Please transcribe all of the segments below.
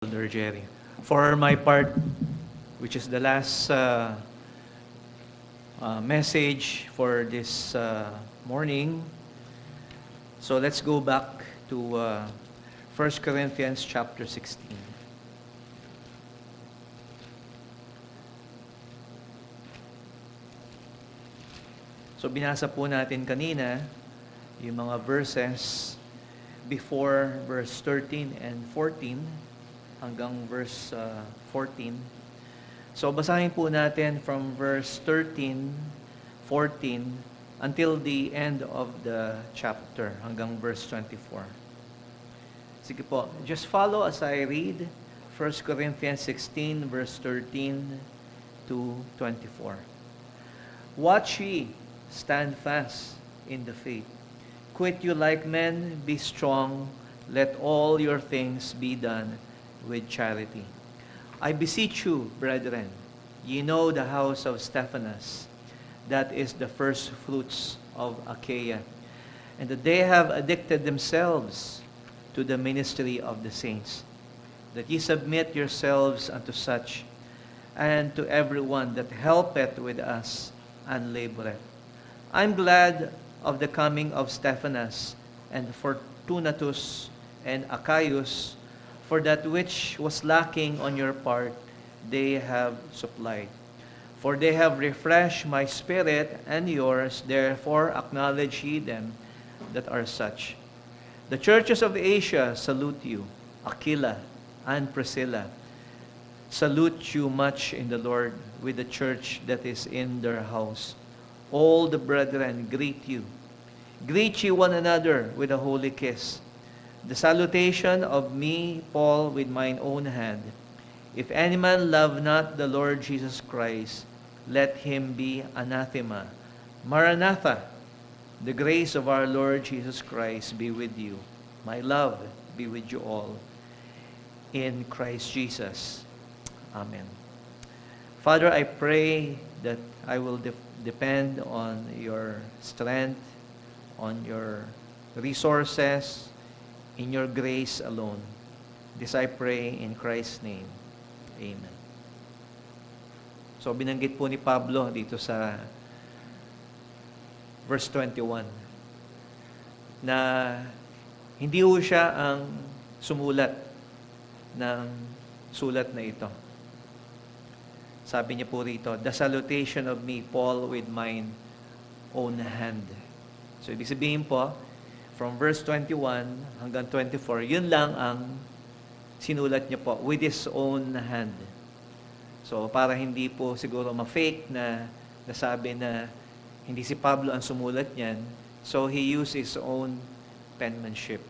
Elder Jerry. For my part, which is the last message for this morning, so let's go back to 1 Corinthians chapter 16. So binasa po natin kanina yung mga verses before verse 13 and 14 hanggang verse 14. So basahin po natin from verse 13, 14 until the end of the chapter hanggang verse 24. Sige po, just follow as I read 1 Corinthians 16 verse 13 to 24. Watch ye, stand fast in the faith. Quit you like men, be strong, let all your things be done with charity. I beseech you, brethren, ye know the house of Stephanas, that is the first fruits of Achaia, and that they have addicted themselves to the ministry of the saints, that ye submit yourselves unto such, and to everyone that helpeth with us and laboreth. I'm glad of the coming of Stephanas and Fortunatus and Achaeus, for that which was lacking on your part, they have supplied. For they have refreshed my spirit and yours, therefore acknowledge ye them that are such. The churches of Asia salute you. Aquila and Priscilla salute you much in the Lord with the church that is in their house. All the brethren greet you. Greet ye one another with a holy kiss. The salutation of me, Paul, with mine own hand. If any man love not the Lord Jesus Christ, let him be anathema. Maranatha, the grace of our Lord Jesus Christ be with you. My love be with you all. In Christ Jesus. Amen. Father, I pray that I will depend on your strength, on your resources, in your grace alone. This I pray in Christ's name. Amen. So binanggit po ni Pablo dito sa verse 21 na hindi po siya ang sumulat ng sulat na ito. Sabi niya po rito, the salutation of me, Paul, with mine own hand. So, ibig sabihin po, from verse 21 hanggang 24, yun lang ang sinulat niya po, with his own hand. So, para hindi po siguro ma-fake na nasabi na hindi si Pablo ang sumulat niyan, so he used his own penmanship.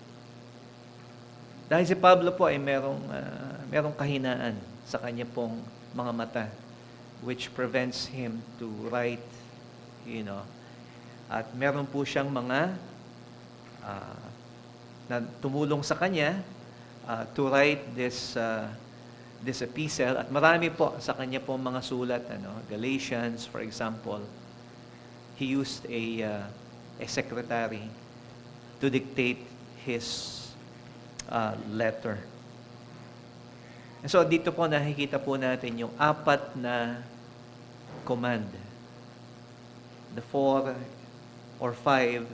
Dahil si Pablo po ay merong kahinaan sa kanya pong mga mata, which prevents him to write, at meron po siyang mga na tumulong sa kanya to write this epistle, at marami po sa kanya po mga sulat, Galatians, for example. He used a secretary to dictate his letter. And so dito po nakikita po natin yung apat na command. The 4 or 5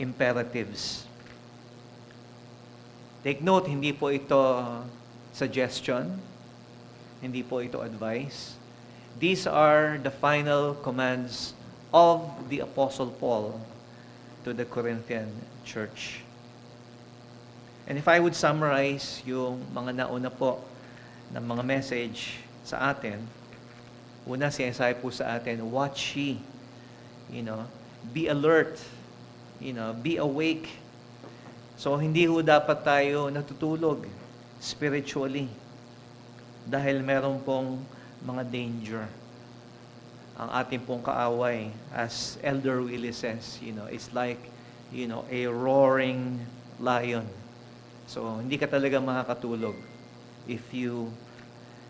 imperatives. Take note, hindi po ito suggestion, hindi po ito advice. These are the final commands of the Apostle Paul to the Corinthian church. And if I would summarize yung mga nauna po ng mga message sa atin, una sinasabi po sa atin, watch ye, be alert, be awake. So, hindi ho dapat tayo natutulog spiritually dahil meron pong mga danger. Ang ating pong kaaway, as Elder Willie says, it's like, a roaring lion. So, hindi ka talaga makakatulog if you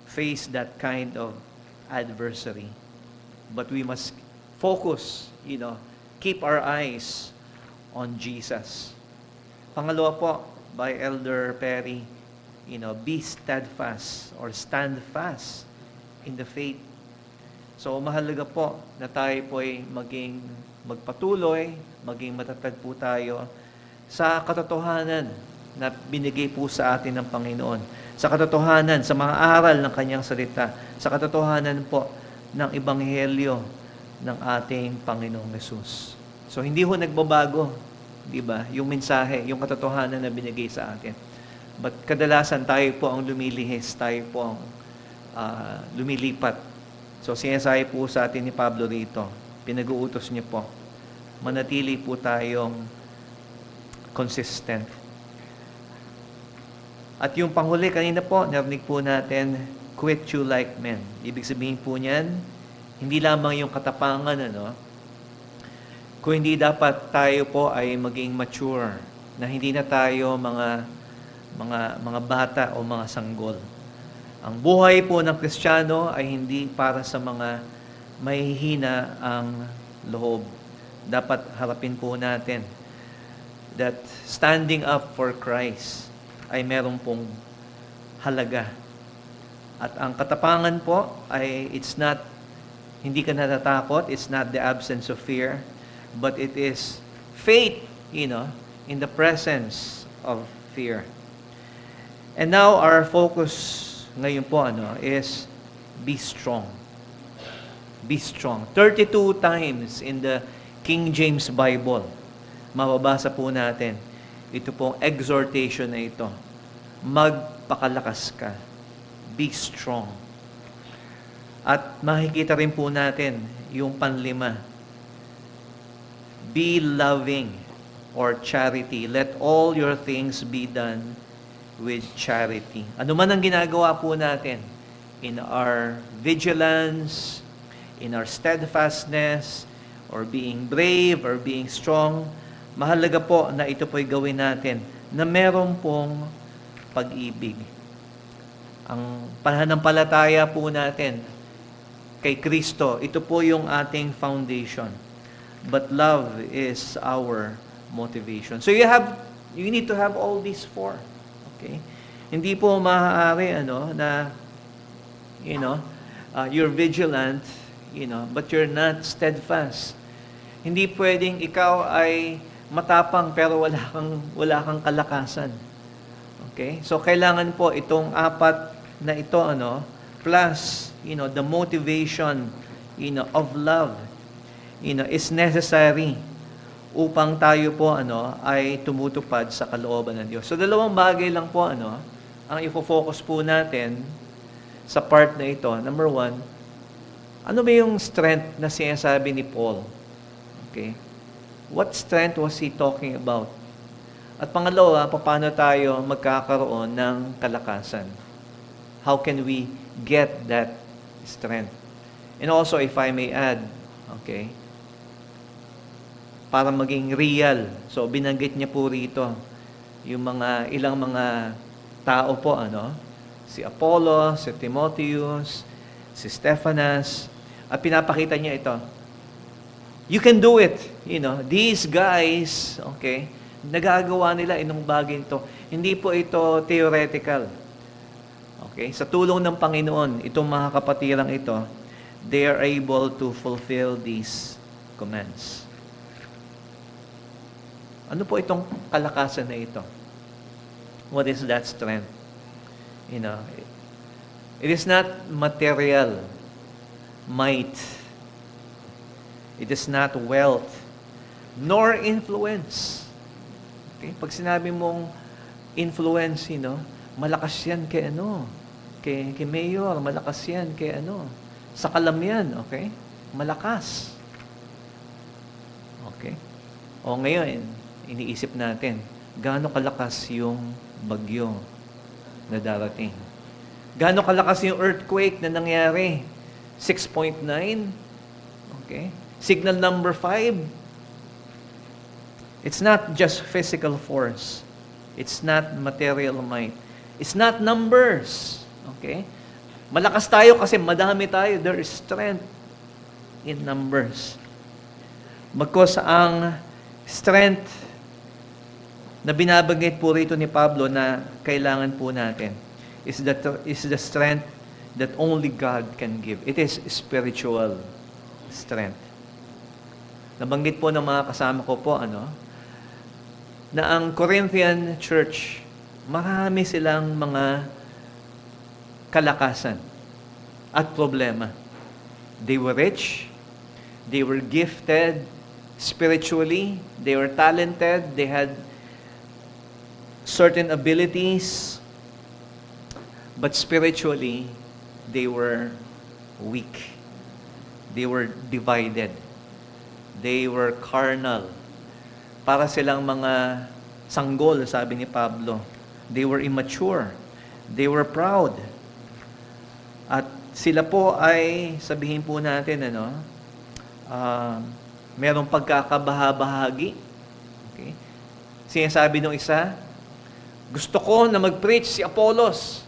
face that kind of adversary. But we must focus, keep our eyes on Jesus. Pangalawa po, by Elder Perry, be steadfast or stand fast in the faith. So mahalaga po na tayo po ay magpatuloy, maging matatag po tayo sa katotohanan na binigay po sa atin ng Panginoon. Sa katotohanan, sa mga aral ng Kanyang salita. Sa katotohanan po ng Ebanghelyo ng ating Panginoong Yesus. So hindi ho nagbabago, di ba? Yung mensahe, yung katotohanan na binigay sa atin. But kadalasan tayo po ang lumilihis, tayo po ang lumilipat. So sinasabi po sa atin ni Pablo rito, pinag-uutos niya po, manatili po tayong consistent. At yung panghuli kanina po, narinig po natin, quit you like men. Ibig sabihin po niyan, hindi lamang yung katapangan, kung hindi dapat tayo po ay maging mature, na hindi na tayo mga bata o mga sanggol. Ang buhay po ng Kristiyano ay hindi para sa mga mahihina ang loob. Dapat harapin po natin that standing up for Christ ay meron pong halaga. At ang katapangan po ay hindi ka natatakot, it's not the absence of fear, but it is faith, in the presence of fear. And now our focus ngayon po is be strong. Be strong. 32 times in the King James Bible, mababasa po natin ito pong exhortation na ito. Magpakalakas ka. Be strong. At makikita rin po natin yung panlima. Be loving or charity. Let all your things be done with charity. Ano man ang ginagawa po natin, in our vigilance, in our steadfastness, or being brave, or being strong, mahalaga po na ito po'y gawin natin na meron pong pag-ibig. Ang pananampalataya po natin kay Kristo, ito po yung ating foundation. But love is our motivation. So you need to have all these four. Okay? Hindi po maaari na you're vigilant, but you're not steadfast. Hindi pwedeng ikaw ay matapang pero wala kang kalakasan. Okay? So kailangan po itong apat na ito plus the motivation of love is necessary upang tayo po ay tumutupad sa kalooban ng Diyos. So dalawang bagay lang po ang ifo-focus po natin sa part na ito. Number one, ano ba yung strength na sinasabi ni Paul? Okay? What strength was he talking about? At pangalawa, paano tayo magkakaroon ng kalakasan? How can we get that strength? And also, if I may add, okay, para maging real. So, binanggit niya po rito yung ilang mga tao po, si Apollo, si Timotheus, si Stephanas, at pinapakita niya ito. You can do it. These guys, okay, nagagawa nila inong bagay ito. Hindi po ito theoretical. Okay? Sa tulong ng Panginoon, itong mga kapatirang ito, they are able to fulfill these commands. Ano po itong kalakasan na ito? What is that strength? It is not material might. It is not wealth, nor influence. Okay? Pag sinabi mong influence, malakas yan kay kay mayor, malakas yan kay sa kalamyan, okay? Malakas. Okay? O ngayon, iniisip natin, gaano kalakas yung bagyo na darating? Gaano kalakas yung earthquake na nangyari? 6.9? Okay? Signal number 5? It's not just physical force. It's not material might. It's not numbers. Okay? Malakas tayo kasi madami tayo. There is strength in numbers. Because ang strength na binabanggit po rito ni Pablo na kailangan po natin is the strength that only God can give. It is spiritual strength. Nabanggit po ng mga kasama ko po, na ang Corinthian church, marami silang mga kalakasan at problema. They were rich, they were gifted spiritually, they were talented, they had certain abilities, but spiritually, they were weak. They were divided. They were carnal. Para silang mga sanggol, sabi ni Pablo. They were immature. They were proud. At sila po ay, sabihin po natin, merong pagkakabahabahagi. Okay? Sinasabi nung isa, gusto ko na mag-preach si Apollos.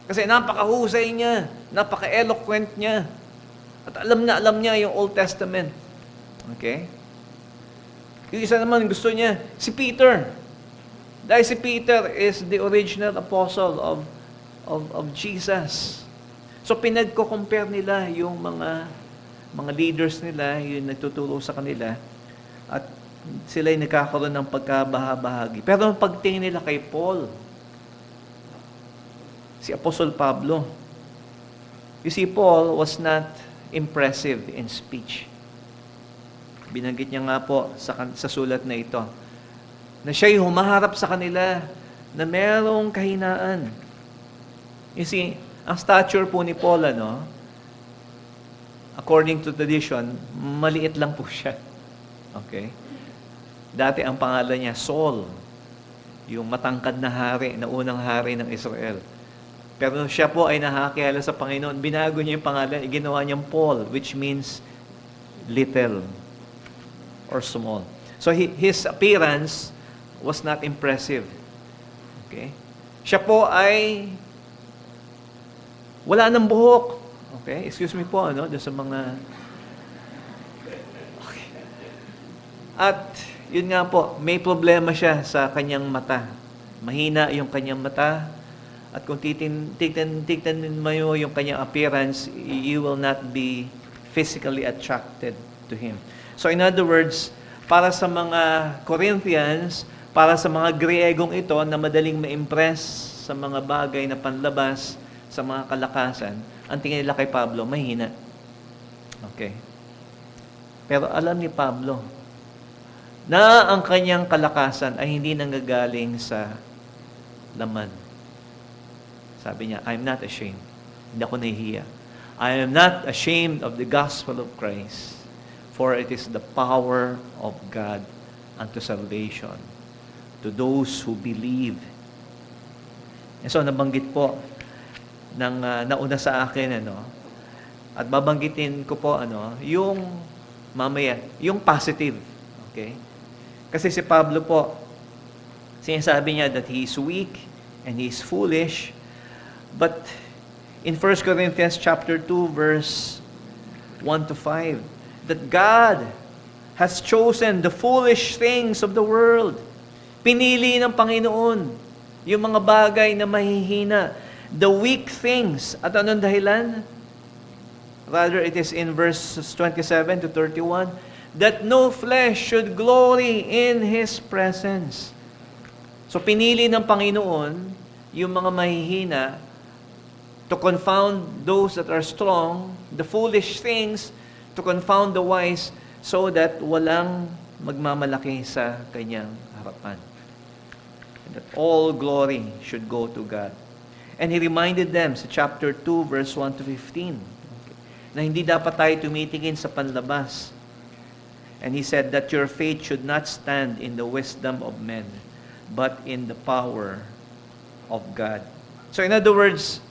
Kasi napakahusay niya, napaka-eloquent niya. At alam niya yung Old Testament. Okay? Yung isa naman gusto niya, si Peter. Dahil si Peter is the original apostle of Jesus. So pinagko-compare nila yung mga leaders nila, yung nagtuturo sa kanila, at sila ay nagkakaroon ng pagkabahabahagi. Pero pagtingin nila kay Paul, si Apostle Pablo, you see, Paul was not impressive in speech. Binanggit niya nga po sa sulat na ito, na siya'y humaharap sa kanila na merong kahinaan. You see, ang stature po ni Paul, according to tradition, maliit lang po siya. Okay? Dati ang pangalan niya, Saul, yung matangkad na hari, na unang hari ng Israel. Pero siya po ay nakakilala sa Panginoon. Binago niya yung pangalan, ginawa niyang Paul, which means little or small. So his appearance was not impressive. Okay? Siya po ay wala ng buhok. Okay? Excuse me po, doon sa mga... Okay. At yun nga po, may problema siya sa kanyang mata. Mahina yung kanyang mata. At kung tignan mo yung kanyang appearance, you will not be physically attracted to him. So in other words, para sa mga Corinthians, para sa mga Griegong ito na madaling ma-impress sa mga bagay na panlabas, sa mga kalakasan, ang tingin nila kay Pablo, mahina. Okay. Pero alam ni Pablo na ang kanyang kalakasan ay hindi nanggagaling sa laman. Sabi niya, I'm not ashamed. Hindi ako nahihiya. I am not ashamed of the gospel of Christ, for it is the power of God unto salvation to those who believe. And so, nabanggit po ng nauna sa akin, at babanggitin ko po, yung mamaya, yung positive. Okay? Kasi si Pablo po, sinasabi niya that he is weak and he is foolish. But in 1 Corinthians chapter 2, verse 1 to 5, that God has chosen the foolish things of the world. Pinili ng Panginoon yung mga bagay na mahihina, the weak things. At anong dahilan? Rather, it is in verses 27 to 31, that no flesh should glory in His presence. So, pinili ng Panginoon yung mga mahihina to confound those that are strong, the foolish things, to confound the wise, so that walang magmamalaki sa kanyang harapan. And that all glory should go to God. And He reminded them sa chapter 2, verse 1 to 15, na hindi dapat tayo tumitingin sa panlabas. And He said that your faith should not stand in the wisdom of men, but in the power of God. So in other words,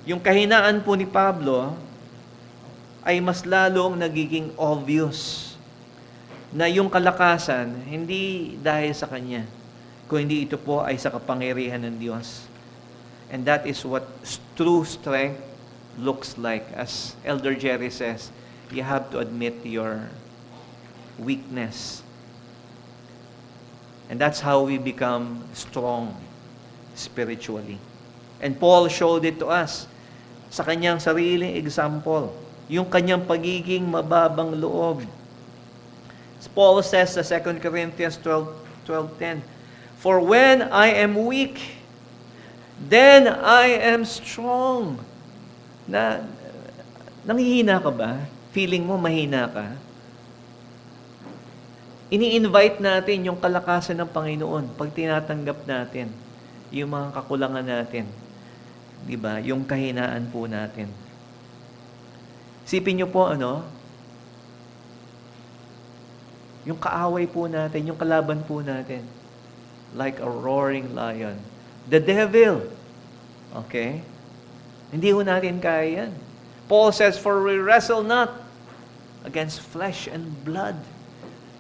yung kahinaan po ni Pablo ay mas lalong nagiging obvious na yung kalakasan, hindi dahil sa kanya, kung hindi ito po ay sa kapangyarihan ng Diyos. And that is what true strength looks like. As Elder Jerry says, you have to admit your weakness. And that's how we become strong spiritually. And Paul showed it to us sa kanyang sariling example, yung kanyang pagiging mababang loob. Paul says sa 2 Corinthians 12:10, "For when I am weak, then I am strong." Nanghihina ka ba? Feeling mo mahina ka? Ini-invite natin yung kalakasan ng Panginoon pag tinatanggap natin yung mga kakulangan natin. Di ba? Yung kahinaan po natin. Sipin niyo po, yung kaaway po natin, yung kalaban po natin, like a roaring lion. The devil. Okay? Hindi ho natin kaya yan. Paul says, "For we wrestle not against flesh and blood."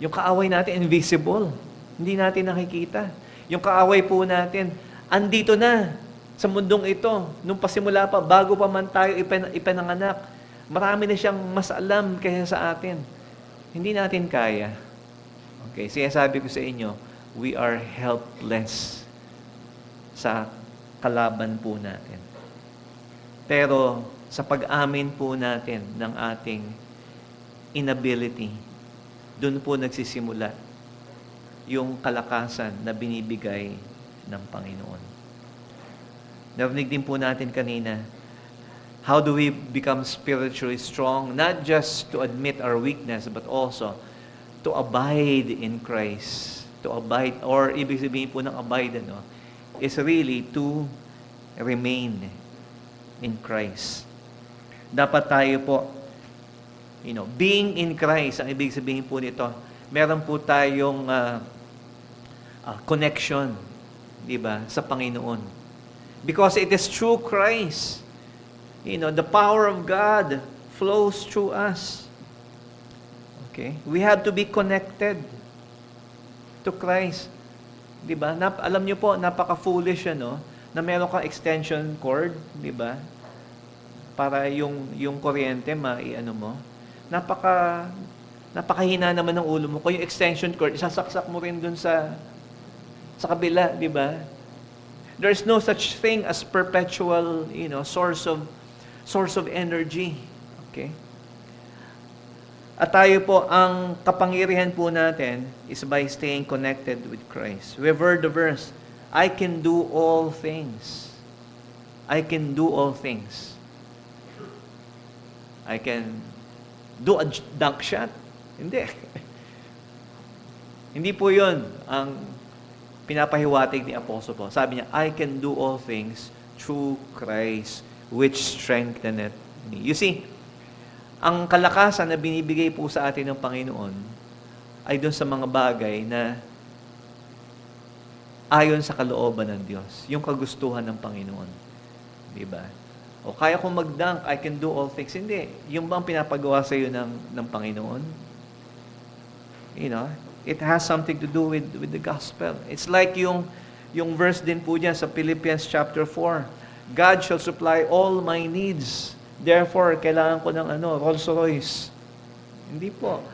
Yung kaaway natin, invisible. Hindi natin nakikita. Yung kaaway po natin, andito na sa mundong ito. Nung pasimula pa, bago pa man tayo ipananganak, marami na siyang mas alam kaysa sa atin. Hindi natin kaya. Okay, sabi ko sa inyo, we are helpless sa kalaban po natin. Pero sa pag-amin po natin ng ating inability, doon po nagsisimula yung kalakasan na binibigay ng Panginoon. Narinig din po natin kanina, how do we become spiritually strong? Not just to admit our weakness, but also to abide in Christ. To abide, or ibig sabihin po ng abide, is really to remain in Christ. Dapat tayo po, being in Christ, ang ibig sabihin po nito, meron po tayong connection, di ba, sa Panginoon. Because it is through Christ, the power of God flows through us. Okay? We have to be connected to Christ. Di ba? Alam niyo po, napaka-foolish na meron kang extension cord, di ba? Para yung kuryente mo. Napakahina naman ng ulo mo. Kung yung extension cord, isasaksak mo rin dun sa kabila, di ba? There's no such thing as perpetual, source of energy. Okay? At tayo po, ang kapangyarihan po natin is by staying connected with Christ. We've heard the verse, I can do all things. I can do all things. I can do a dunk shot. Hindi. Hindi po yun ang pinapahiwatig ni Apostle Paul. Sabi niya, I can do all things through Christ, which strengtheneth me. You see, ang kalakasan na binibigay po sa atin ng Panginoon ay doon sa mga bagay na ayon sa kalooban ng Diyos, yung kagustuhan ng Panginoon. Di ba? O kaya kong mag-dunk, I can do all things. Hindi. Yung bang pinapagawa sa iyo ng Panginoon? It has something to do with the gospel. It's like yung verse din po dyan sa Philippians chapter 4. God shall supply all my needs. Therefore, kailangan ko ng Rolls Royce. Hindi po.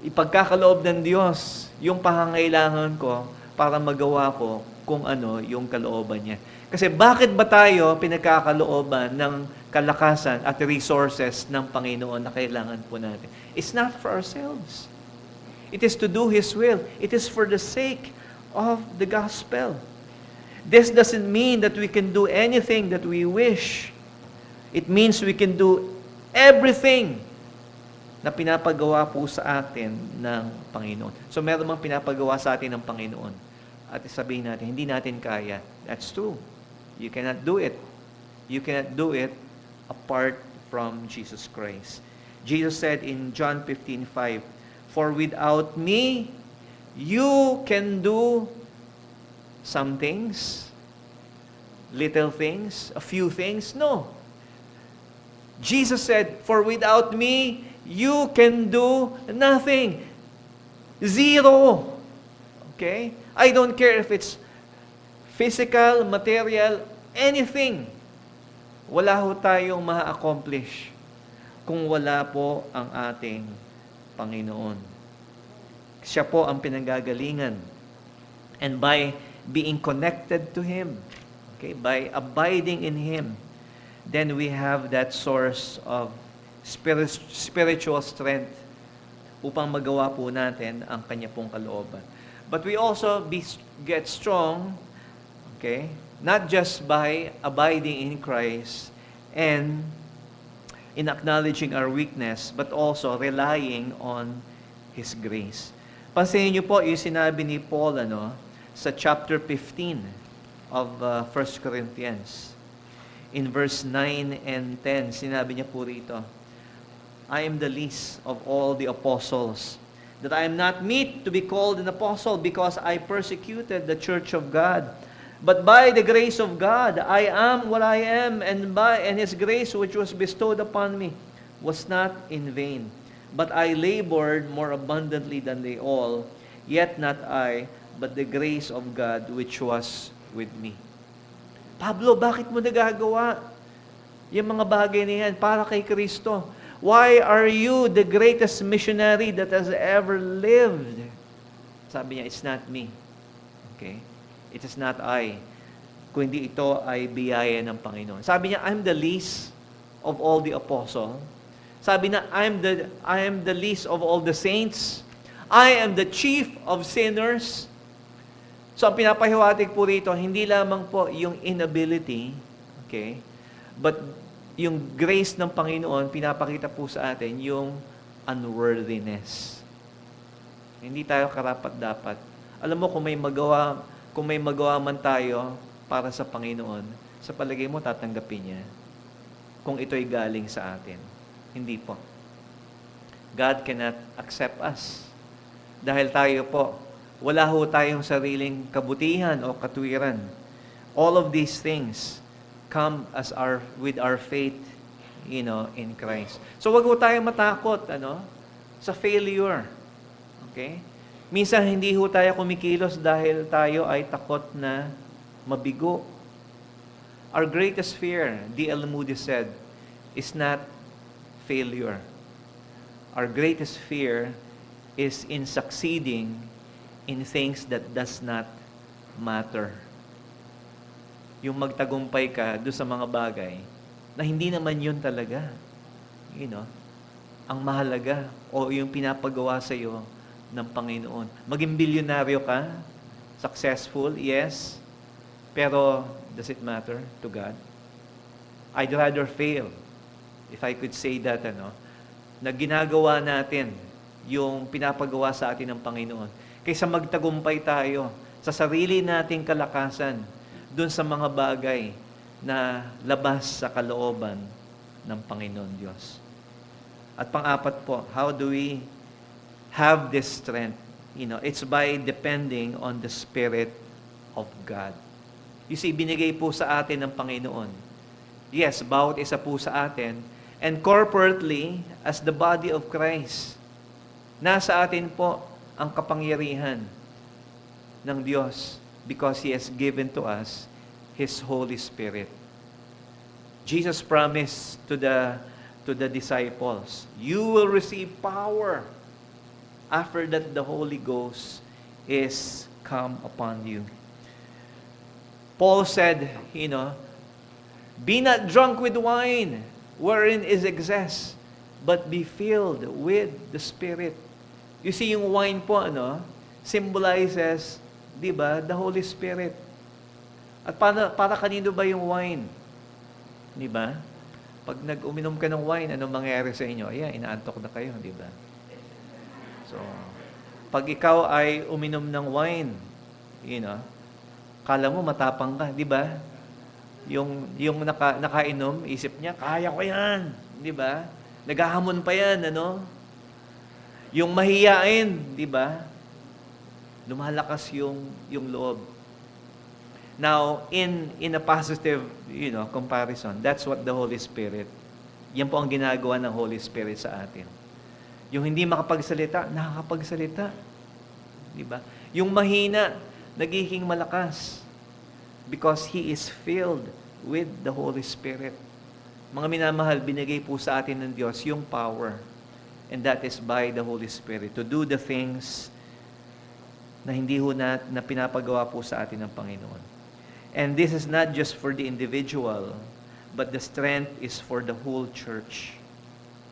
Ipagkakaloob ng Diyos yung pangangailangan ko para magawa ko kung yung kalooban niya. Kasi bakit ba tayo pinagkakalooban ng kalakasan at resources ng Panginoon na kailangan po natin? It's not for ourselves. It is to do His will. It is for the sake of the gospel. This doesn't mean that we can do anything that we wish. It means we can do everything na pinapagawa po sa atin ng Panginoon. So meron mang pinapagawa sa atin ng Panginoon. At sabihin natin, hindi natin kaya. That's true. You cannot do it. You cannot do it apart from Jesus Christ. Jesus said in John 15:5, "For without me, you can do some things, little things, a few things." No. Jesus said, "For without me, you can do nothing." Zero. Okay? I don't care if it's physical, material, anything. Wala ho tayong ma-accomplish kung wala po ang ating Panginoon. Siya po ang pinanggagalingan. And by being connected to Him, Okay? By abiding in Him, then we have that source of spiritual strength upang magawa po natin ang Kanya pong kalooban. But we also get strong, okay, not just by abiding in Christ and in acknowledging our weakness, but also relying on His grace. Pansinin niyo po yung sinabi ni Paul sa chapter 15 of 1 Corinthians. In verse 9 and 10, sinabi niya po rito, I am the least of all the apostles, that I am not meet to be called an apostle because I persecuted the church of God. But by the grace of God, I am what I am, and His grace which was bestowed upon me was not in vain. But I labored more abundantly than they all, yet not I, but the grace of God which was with me. Pablo, bakit mo nagagawa yung mga bagay na yan para kay Kristo? Why are you the greatest missionary that has ever lived? Sabi niya, it's not me. Okay? It is not I. Kundi ito ay biyaya ng Panginoon. Sabi niya, I'm the least of all the apostles. Sabi na, I am the least of all the saints. I am the chief of sinners. So, ang pinapahiwatig po rito, hindi lamang po yung inability, okay, but yung grace ng Panginoon, pinapakita po sa atin yung unworthiness. Hindi tayo karapat-dapat. Alam mo, kung may magawa man tayo para sa Panginoon, sa palagay mo, tatanggapin niya kung ito'y galing sa atin. Hindi po. God cannot accept us. Dahil tayo po, wala ho tayong sariling kabutihan o katwiran. All of these things come with our faith, in Christ. So wag ho tayong matakot, sa failure. Okay? Minsan hindi ho tayo kumikilos dahil tayo ay takot na mabigo. Our greatest fear, D.L. Moody said, is not failure. Our greatest fear is in succeeding in things that does not matter. Yung magtagumpay ka doon sa mga bagay na hindi naman yun talaga. Ang mahalaga o yung pinapagawa sa iyo ng Panginoon. Maging bilyonaryo ka, successful, yes, pero does it matter to God? I'd rather fail, if I could say that, na ginagawa natin yung pinapagawa sa atin ng Panginoon, kaysa magtagumpay tayo sa sarili nating kalakasan dun sa mga bagay na labas sa kalooban ng Panginoon Diyos. At pang-apat po, how do we have this strength? It's by depending on the Spirit of God. You see, binigay po sa atin ng Panginoon. Yes, bawat isa po sa atin. And corporately, as the body of Christ, nasa atin po ang kapangyarihan ng Diyos because He has given to us His Holy Spirit. Jesus promised to the disciples, you will receive power after that the Holy Ghost is come upon you. Paul said, be not drunk with wine, wherein is excess, but be filled with the Spirit. You see, yung wine po, symbolizes, di ba, the Holy Spirit. At para kanino ba yung wine? Di ba? Pag nag-uminom ka ng wine, anong mangyayari sa inyo? Ayan, inaantok na kayo, di ba? So, pag ikaw ay uminom ng wine, kala mo matapang ka, di ba? Yung nakainom, isip niya, kaya ko yan, di ba? Naghahamon pa yan, Yung mahiyain, di ba? Lumalakas yung loob. Now, in a positive, comparison, that's what the Holy Spirit, yan po ang ginagawa ng Holy Spirit sa atin. Yung hindi makapagsalita, nakakapagsalita. Di ba? Yung mahina, nagiging malakas. Because He is filled with the Holy Spirit. Mga minamahal, binigay po sa atin ng Diyos yung power. And that is by the Holy Spirit to do the things na hindi ho na pinapagawa po sa atin ng Panginoon. And this is not just for the individual, but the strength is for the whole church.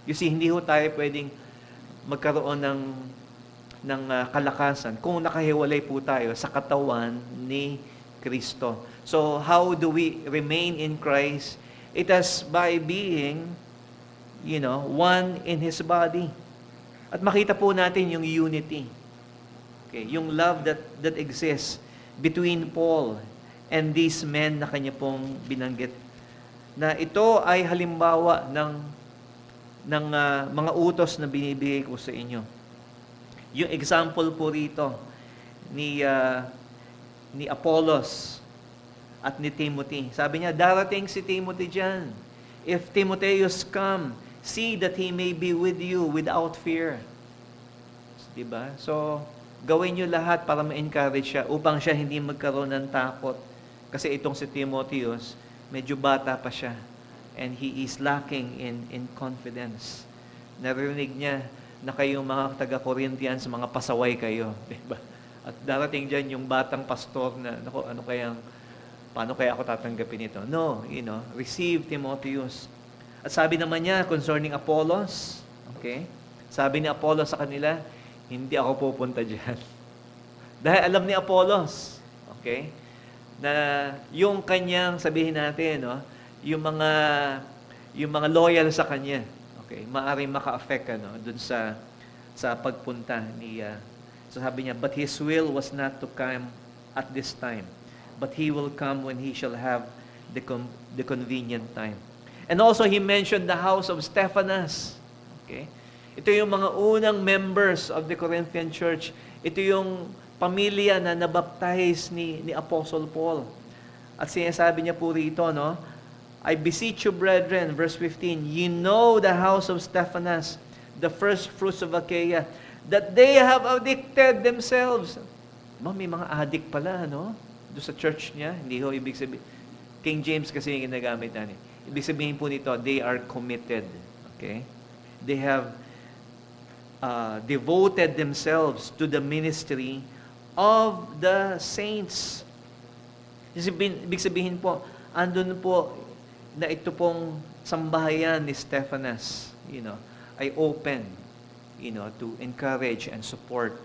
You see, hindi ho tayo pwedeng magkaroon ng kalakasan kung nakahiwalay po tayo sa katawan ni Kristo. So, how do we remain in Christ? It is by being, one in His body. At makita po natin yung unity. Okay, yung love that exists between Paul and these men na kanya pong binanggit. Na ito ay halimbawa ng mga utos na binibigay ko sa inyo. Yung example po rito ni Apollos at ni Timothy. Sabi niya, darating si Timothy dyan. If Timotheus come, see that he may be with you without fear. Diba? So, gawin niyo lahat para ma-encourage siya upang siya hindi magkaroon ng takot. Kasi itong si Timotheus, medyo bata pa siya. And he is lacking in confidence. Narinig niya na kayong mga taga-Corinthians, mga pasaway kayo. Diba? At darating dyan yung batang pastor na, paano kaya ako tatanggapin ito? No, receive Timotheus. At sabi naman niya concerning Apollos, okay? Sabi ni Apollos sa kanila, hindi ako pupunta dyan. Dahil alam ni Apollos, okay? Na yung kanyang, sabihin natin, yung mga loyal sa kanya, okay, maaaring maka-affect dun sa pagpunta ni so sabi niya, but his will was not to come at this time, but he will come when he shall have the convenient time. And also he mentioned the house of Stephanas. Okay? Ito yung mga unang members of the Corinthian church. Ito yung pamilya na nabaptize ni Apostle Paul. At sinasabi niya po rito, I beseech you, brethren, verse 15, ye know the house of Stephanas, the first fruits of Achaia, that they have addicted themselves. May mga addict pala, doon sa church niya. Hindi ho ibig sabihin. King James kasi yung ginagamit natin. Ibig sabihin po nito, they are committed. Okay? They have devoted themselves to the ministry of the saints. Ibig sabihin po, andun po na ito pong sambahayan ni Stephanas, ay open, to encourage and support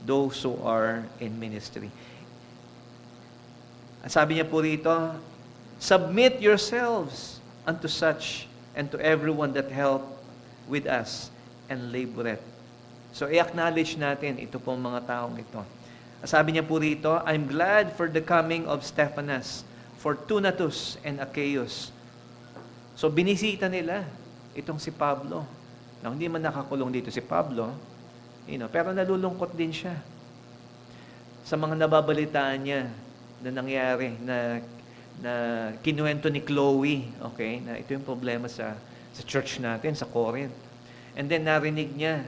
those who are in ministry. At sabi niya po rito, submit yourselves unto such and to everyone that help with us and laboreth. So, i-acknowledge natin ito pong mga taong ito. Sabi niya po rito, I'm glad for the coming of Stephanas, Fortunatus, and Achaeus. So, binisita nila itong si Pablo. Now, hindi man nakakulong dito si Pablo, pero nalulungkot din siya sa mga nababalitaan niya na nangyari, na kinuwento ni Chloe, okay, na ito yung problema sa church natin, sa Corinth. And then, narinig niya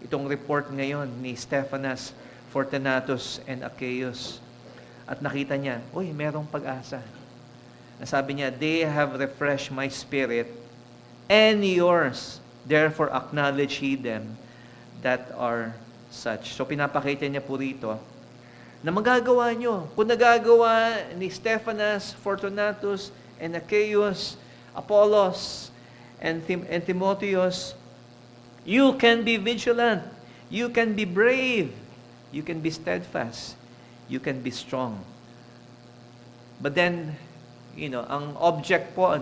itong report ngayon ni Stephanas, Fortunatus, and Achaeus. At nakita niya, merong pag-asa. Nasabi niya, they have refreshed my spirit and yours. Therefore, acknowledge ye them that are such. So, pinapakita niya po rito na magagawa nyo. Kung nagagawa ni Stephanas, Fortunatus, and Achaeus, Apollos, and Timotheus, you can be vigilant. You can be brave. You can be steadfast. You can be strong. But then, ang object po,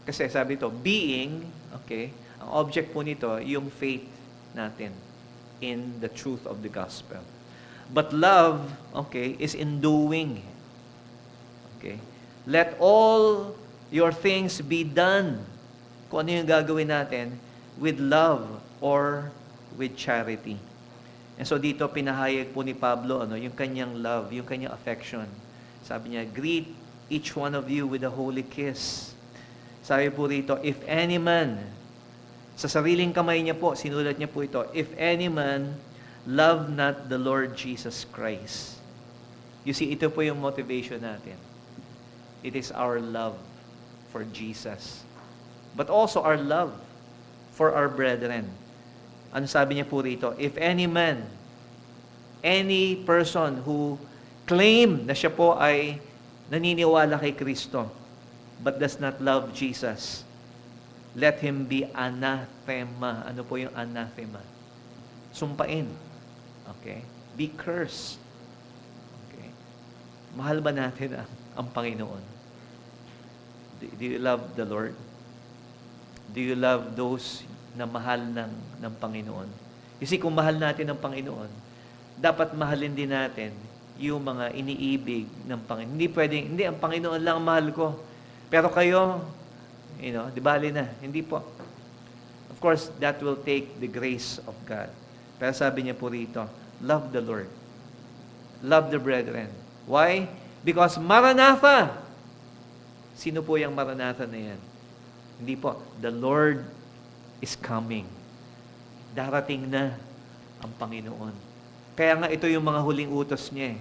kasi sabi ito, being, okay, ang object po nito, yung faith natin in the truth of the gospel. But love, okay, is in doing. Okay? Let all your things be done. Kung ano yung gagawin natin, with love or with charity. And so dito pinahayag po ni Pablo, yung kanyang love, yung kanyang affection. Sabi niya, greet each one of you with a holy kiss. Sabi po rito, if any man, sa sariling kamay niya po, sinulat niya po ito, if any man love not the Lord Jesus Christ. You see, ito po yung motivation natin. It is our love for Jesus. But also our love for our brethren. Ano sabi niya po rito? If any man, any person who claim na siya po ay naniniwala kay Kristo, but does not love Jesus, let him be anathema. Ano po yung anathema? Sumpain. Okay? Be cursed. Okay? Mahal ba natin ang Panginoon? Do you love the Lord? Do you love those na mahal ng Panginoon? Kasi kung mahal natin ang Panginoon, dapat mahalin din natin yung mga iniibig ng Panginoon. Hindi pwedeng, hindi, ang Panginoon lang ang mahal ko. Pero kayo, di bali na. Hindi po. Of course, that will take the grace of God. Pero sabi niya po rito, love the Lord. Love the brethren. Why? Because Maranatha. Sino po yung Maranatha na yan? Hindi po. The Lord is coming. Darating na ang Panginoon. Kaya nga ito yung mga huling utos niya.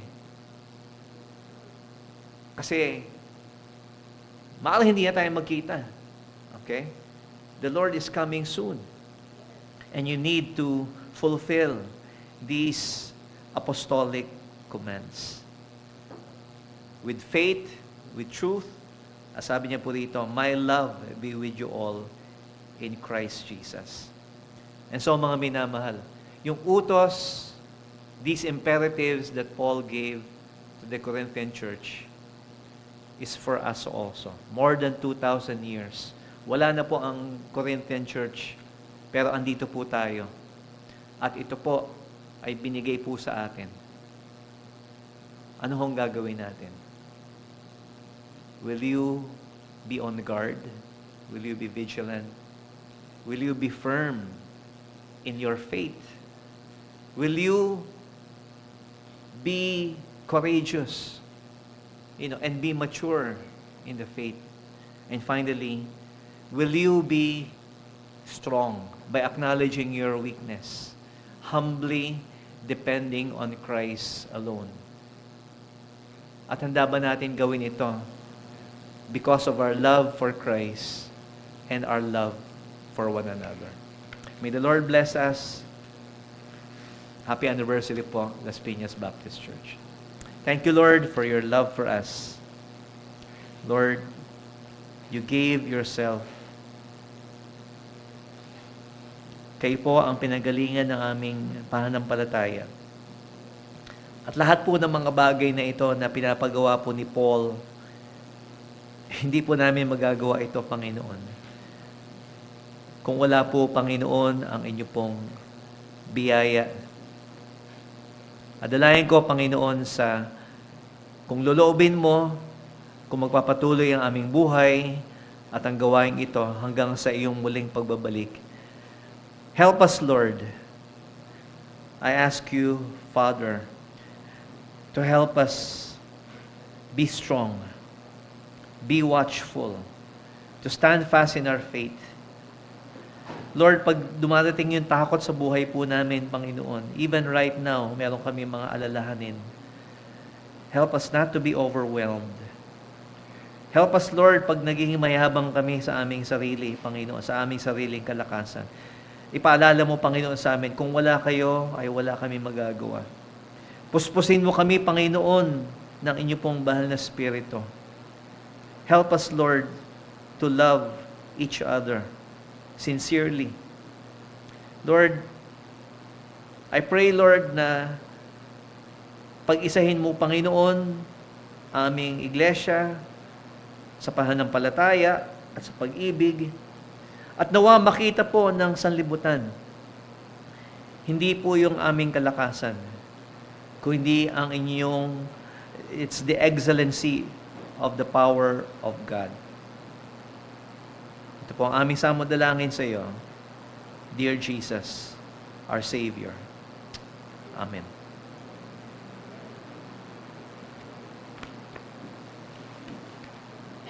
Kasi, maaari hindi na tayo magkita. Okay? The Lord is coming soon. And you need to fulfill these apostolic commands. With faith, with truth, sabi niya po rito, my love be with you all in Christ Jesus. And so mga minamahal, yung utos, these imperatives that Paul gave to the Corinthian church is for us also. More than 2,000 years. Wala na po ang Corinthian church, pero andito po tayo. At ito po ay binigay po sa atin. Ano hong gagawin natin? Will you be on guard? Will you be vigilant? Will you be firm in your faith? Will you be courageous, and be mature in the faith? And finally, will you be strong by acknowledging your weakness, humbly depending on Christ alone? At handa ba natin gawin ito because of our love for Christ and our love for one another? May the Lord bless us. Happy anniversary po, Las Piñas Baptist Church. Thank you, Lord, for your love for us. Lord, you gave yourself. Kayo po ang pinagalingan ng aming pananampalataya. At lahat po ng mga bagay na ito na pinapagawa po ni Paul, hindi po namin magagawa ito, Panginoon. Kung wala po, Panginoon, ang inyo pong biyaya. Adalayan ko, Panginoon, kung loloobin mo, kung magpapatuloy ang aming buhay at ang gawain ito hanggang sa iyong muling pagbabalik. Help us, Lord. I ask you, Father, to help us be strong, be watchful, to stand fast in our faith. Lord, pag dumadating yung takot sa buhay po namin, Panginoon, even right now, meron kami mga alalahanin. Help us not to be overwhelmed. Help us, Lord, pag naging mayabang kami sa aming sarili, Panginoon, sa aming sariling kalakasan. Ipaalala mo, Panginoon, sa amin, kung wala kayo, ay wala kami magagawa. Puspusin mo kami, Panginoon, ng inyo pong bahal na Espiritu. Help us, Lord, to love each other sincerely. Lord, I pray, Lord, na pag-isahin mo, Panginoon, aming iglesia sa pananampalataya at sa pag-ibig, at nawa makita po ng sanlibutan, hindi po yung aming kalakasan, kundi ang inyong, it's the excellency of the power of God. Ito po ang aming samodalangin sa iyo, dear Jesus, our Savior. Amen.